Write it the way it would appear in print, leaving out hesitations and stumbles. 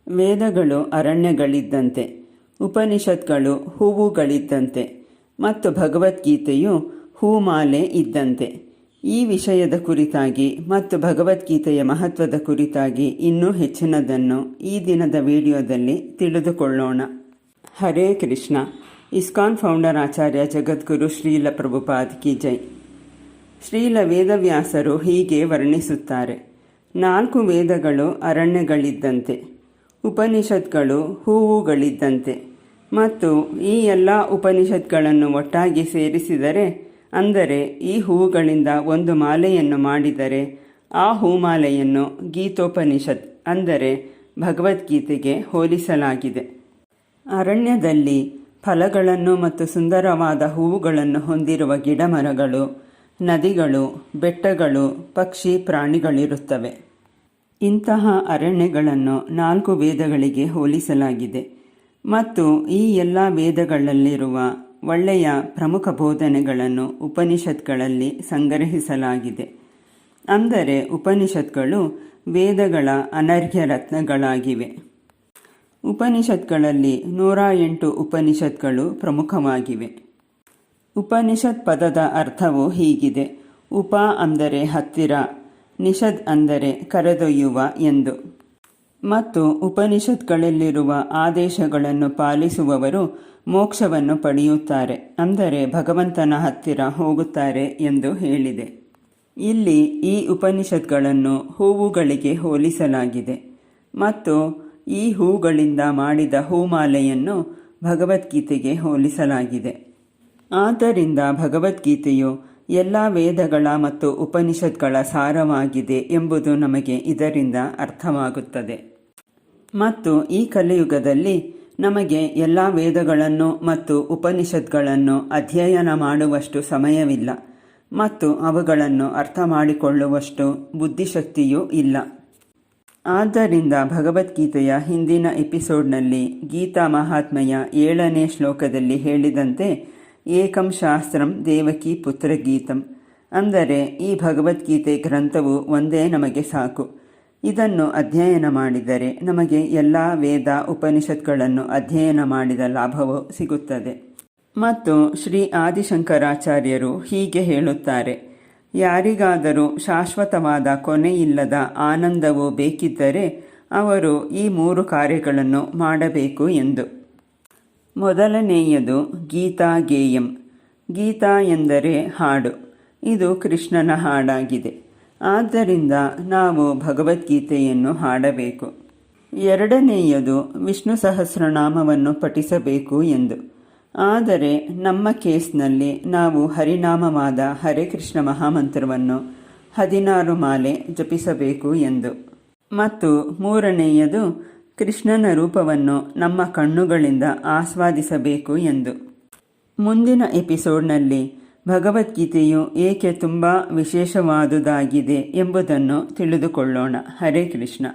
ವೇದಗಳು ಅರಣ್ಯಗಳಿದ್ದಂತೆ, ಉಪನಿಷತ್ಗಳು ಹೂವುಗಳಿದ್ದಂತೆ ಮತ್ತು ಭಗವದ್ಗೀತೆಯು ಹೂಮಾಲೆ ಇದ್ದಂತೆ. ಈ ವಿಷಯದ ಕುರಿತಾಗಿ ಮತ್ತು ಭಗವದ್ಗೀತೆಯ ಮಹತ್ವದ ಕುರಿತಾಗಿ ಇನ್ನೂ ಹೆಚ್ಚಿನದನ್ನು ಈ ದಿನದ ವಿಡಿಯೋದಲ್ಲಿ ತಿಳಿದುಕೊಳ್ಳೋಣ. ಹರೇ ಕೃಷ್ಣ. ಇಸ್ಕಾನ್ ಫೌಂಡರ್ ಆಚಾರ್ಯ ಜಗದ್ಗುರು ಶ್ರೀಲ ಪ್ರಭುಪಾದ್ ಕಿ ಜೈ. ಶ್ರೀಲ ವೇದವ್ಯಾಸರು ಹೀಗೆ ವರ್ಣಿಸುತ್ತಾರೆ: 4 ವೇದಗಳು ಅರಣ್ಯಗಳಿದ್ದಂತೆ, ಉಪನಿಷತ್ಗಳು ಹೂವುಗಳಿದ್ದಂತೆ ಮತ್ತು ಈ ಎಲ್ಲ ಉಪನಿಷತ್ಗಳನ್ನು ಒಟ್ಟಾಗಿ ಸೇರಿಸಿದರೆ, ಅಂದರೆ ಈ ಹೂವುಗಳಿಂದ ಒಂದು ಮಾಲೆಯನ್ನು ಮಾಡಿದರೆ ಆ ಹೂಮಾಲೆಯನ್ನು ಗೀತೋಪನಿಷತ್ ಅಂದರೆ ಭಗವದ್ಗೀತೆಗೆ ಹೋಲಿಸಲಾಗಿದೆ. ಅರಣ್ಯದಲ್ಲಿ ಫಲಗಳನ್ನು ಮತ್ತು ಸುಂದರವಾದ ಹೂವುಗಳನ್ನು ಹೊಂದಿರುವ ಗಿಡಮರಗಳು, ನದಿಗಳು, ಬೆಟ್ಟಗಳು, ಪಕ್ಷಿ, ಪ್ರಾಣಿಗಳಿರುತ್ತವೆ. ಇಂತಹ ಅರಣ್ಯಗಳನ್ನು 4 ವೇದಗಳಿಗೆ ಹೋಲಿಸಲಾಗಿದೆ ಮತ್ತು ಈ ಎಲ್ಲ ವೇದಗಳಲ್ಲಿರುವ ಒಳ್ಳೆಯ ಪ್ರಮುಖ ಬೋಧನೆಗಳನ್ನು ಉಪನಿಷತ್ಗಳಲ್ಲಿ ಸಂಗ್ರಹಿಸಲಾಗಿದೆ. ಅಂದರೆ ಉಪನಿಷತ್ಗಳು ವೇದಗಳ ಅನರ್ಘ್ಯ ರತ್ನಗಳಾಗಿವೆ. ಉಪನಿಷತ್ಗಳಲ್ಲಿ 108 ಉಪನಿಷತ್ಗಳು ಪ್ರಮುಖವಾಗಿವೆ. ಉಪನಿಷತ್ ಪದದ ಅರ್ಥವು ಹೀಗಿದೆ: ಉಪ ಅಂದರೆ ಹತ್ತಿರ, ನಿಷದ್ ಅಂದರೆ ಕರೆದೊಯ್ಯುವ ಎಂದು. ಮತ್ತು ಉಪನಿಷತ್ಗಳಲ್ಲಿರುವ ಆದೇಶಗಳನ್ನು ಪಾಲಿಸುವವರು ಮೋಕ್ಷವನ್ನು ಪಡೆಯುತ್ತಾರೆ, ಅಂದರೆ ಭಗವಂತನ ಹತ್ತಿರ ಹೋಗುತ್ತಾರೆ ಎಂದು ಹೇಳಿದೆ. ಇಲ್ಲಿ ಈ ಉಪನಿಷತ್ಗಳನ್ನು ಹೂವುಗಳಿಗೆ ಹೋಲಿಸಲಾಗಿದೆ ಮತ್ತು ಈ ಹೂಗಳಿಂದ ಮಾಡಿದ ಹೂಮಾಲೆಯನ್ನು ಭಗವದ್ಗೀತೆಗೆ ಹೋಲಿಸಲಾಗಿದೆ. ಆದ್ದರಿಂದ ಭಗವದ್ಗೀತೆಯು ಎಲ್ಲ ವೇದಗಳ ಮತ್ತು ಉಪನಿಷತ್ಗಳ ಸಾರವಾಗಿದೆ ಎಂಬುದು ನಮಗೆ ಇದರಿಂದ ಅರ್ಥವಾಗುತ್ತದೆ. ಮತ್ತು ಈ ಕಲಿಯುಗದಲ್ಲಿ ನಮಗೆ ಎಲ್ಲ ವೇದಗಳನ್ನು ಮತ್ತು ಉಪನಿಷತ್ಗಳನ್ನು ಅಧ್ಯಯನ ಮಾಡುವಷ್ಟು ಸಮಯವಿಲ್ಲ ಮತ್ತು ಅವುಗಳನ್ನು ಅರ್ಥ ಮಾಡಿಕೊಳ್ಳುವಷ್ಟು ಬುದ್ಧಿಶಕ್ತಿಯೂ ಇಲ್ಲ. ಆದ್ದರಿಂದ ಭಗವದ್ಗೀತೆಯ ಹಿಂದಿನ ಎಪಿಸೋಡ್ನಲ್ಲಿ ಗೀತಾ ಮಹಾತ್ಮೆಯ 7ನೇ ಶ್ಲೋಕದಲ್ಲಿ ಹೇಳಿದಂತೆ, ಏಕಂ ಶಾಸ್ತ್ರಂ ದೇವಕಿ ಪುತ್ರ ಗೀತಂ, ಅಂದರೆ ಈ ಭಗವದ್ಗೀತೆ ಗ್ರಂಥವು ಒಂದೇ ನಮಗೆ ಸಾಕು. ಇದನ್ನು ಅಧ್ಯಯನ ಮಾಡಿದರೆ ನಮಗೆ ಎಲ್ಲ ವೇದ ಉಪನಿಷತ್ಗಳನ್ನು ಅಧ್ಯಯನ ಮಾಡಿದ ಲಾಭವು ಸಿಗುತ್ತದೆ. ಮತ್ತು ಶ್ರೀ ಆದಿಶಂಕರಾಚಾರ್ಯರು ಹೀಗೆ ಹೇಳುತ್ತಾರೆ: ಯಾರಿಗಾದರೂ ಶಾಶ್ವತವಾದ ಕೊನೆಯಿಲ್ಲದ ಆನಂದವು ಬೇಕಿದ್ದರೆ ಅವರು ಈ 3 ಕಾರ್ಯಗಳನ್ನು ಮಾಡಬೇಕು ಎಂದು. ಮೊದಲನೆಯದು ಗೀತಾ ಗೇಯಂ. ಗೀತಾ ಎಂದರೆ ಹಾಡು. ಇದು ಕೃಷ್ಣನ ಹಾಡಾಗಿದೆ. ಆದ್ದರಿಂದ ನಾವು ಭಗವದ್ಗೀತೆಯನ್ನು ಹಾಡಬೇಕು. ಎರಡನೆಯದು ವಿಷ್ಣು ಸಹಸ್ರನಾಮವನ್ನು ಪಠಿಸಬೇಕು ಎಂದು. ಆದರೆ ನಮ್ಮ ಕೇಸ್ನಲ್ಲಿ ನಾವು ಹರಿನಾಮವಾದ ಹರೇ ಕೃಷ್ಣ ಮಹಾಮಂತ್ರವನ್ನು 16 ಮಾಲೆ ಜಪಿಸಬೇಕು ಎಂದು. ಮತ್ತು ಮೂರನೆಯದು ಕೃಷ್ಣನ ರೂಪವನ್ನು ನಮ್ಮ ಕಣ್ಣುಗಳಿಂದ ಆಸ್ವಾದಿಸಬೇಕು ಎಂದು. ಮುಂದಿನ ಎಪಿಸೋಡ್ನಲ್ಲಿ ಭಗವದ್ಗೀತೆಯು ಏಕೆ ತುಂಬ ವಿಶೇಷವಾದುದಾಗಿದೆ ಎಂಬುದನ್ನು ತಿಳಿದುಕೊಳ್ಳೋಣ. ಹರೇ ಕೃಷ್ಣ.